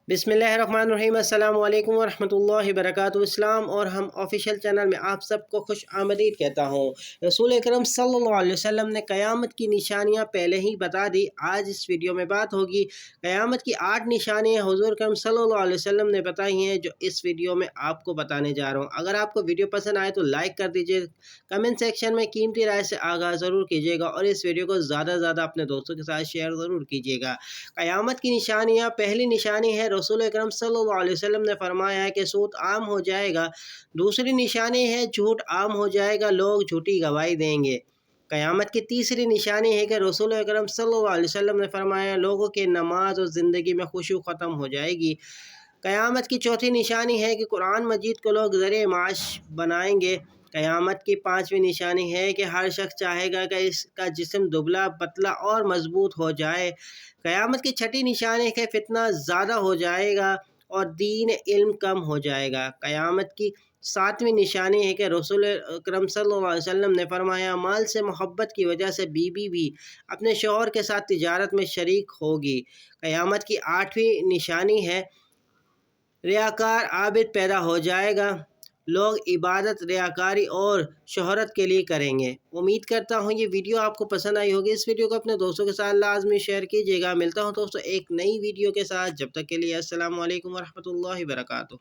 बिस्मिल्लाहिर्रहमानिर्रहीम। अस्सलाम वालेकुम वरहमतुल्लाहि वबरकातुहू। इस्लाम और हम ऑफिशियल चैनल में आप सबको खुश आमदीद कहता हूँ। रसूल अकरम सल्लल्लाहु अलैहि वसल्लम ने क़यामत की निशानियाँ पहले ही बता दी। आज इस वीडियो में बात होगी क़यामत की 8 निशानियाँ हुज़ूर अकरम सल्लल्लाहु अलैहि वसल्लम ने बताई हैं, जो इस वीडियो में आपको बताने जा रहा हूँ। अगर आपको वीडियो पसंद आए तो लाइक कर दीजिए, कमेंट सेक्शन में कीमती राय से आगाज़ ज़रूर कीजिएगा और इस वीडियो को ज़्यादा से ज़्यादा अपने दोस्तों के साथ शेयर ज़रूर कीजिएगा। क़यामत की निशानियाँ, पहली निशानी है रसूल अकरम सल्लल्लाहु अलैहि वसल्लम ने फरमाया है कि सूद आम हो जाएगा। दूसरी निशानी है झूठ आम हो जाएगा, लोग झूठी गवाही देंगे। क़यामत की तीसरी निशानी है कि रसूल अकरम सल्लल्लाहु अलैहि वसल्लम ने फरमाया लोगों की नमाज और ज़िंदगी में खुशू ख़त्म हो जाएगी। क़यामत की चौथी निशानी है कि कुरान मजीद को लोग ज़रिए माश बनाएंगे। क़यामत की पाँचवीं निशानी है कि हर शख्स चाहेगा कि इसका जिस्म दुबला पतला और मजबूत हो जाए। क़यामत की छठी निशानी है कि फितना ज़्यादा हो जाएगा और दीन इल्म कम हो जाएगा। क़यामत की सातवीं निशानी है कि रसूल अकरम सल्लल्लाहु अलैहि वसल्लम ने फरमाया माल से मोहब्बत की वजह से बीवी भी अपने शौहर के साथ तिजारत में शरीक होगी। क़यामत की आठवीं निशानी है रियाकार आबिद पैदा हो जाएगा। लोग इबादत रियाकारी और शोहरत के लिए करेंगे। उम्मीद करता हूँ ये वीडियो आपको पसंद आई होगी। इस वीडियो को अपने दोस्तों के साथ लाजमी शेयर कीजिएगा। मिलता हूँ दोस्तों एक नई वीडियो के साथ, जब तक के लिए अस्सलाम वालेकुम वरहमतुल्लाहि वबरकातुहू।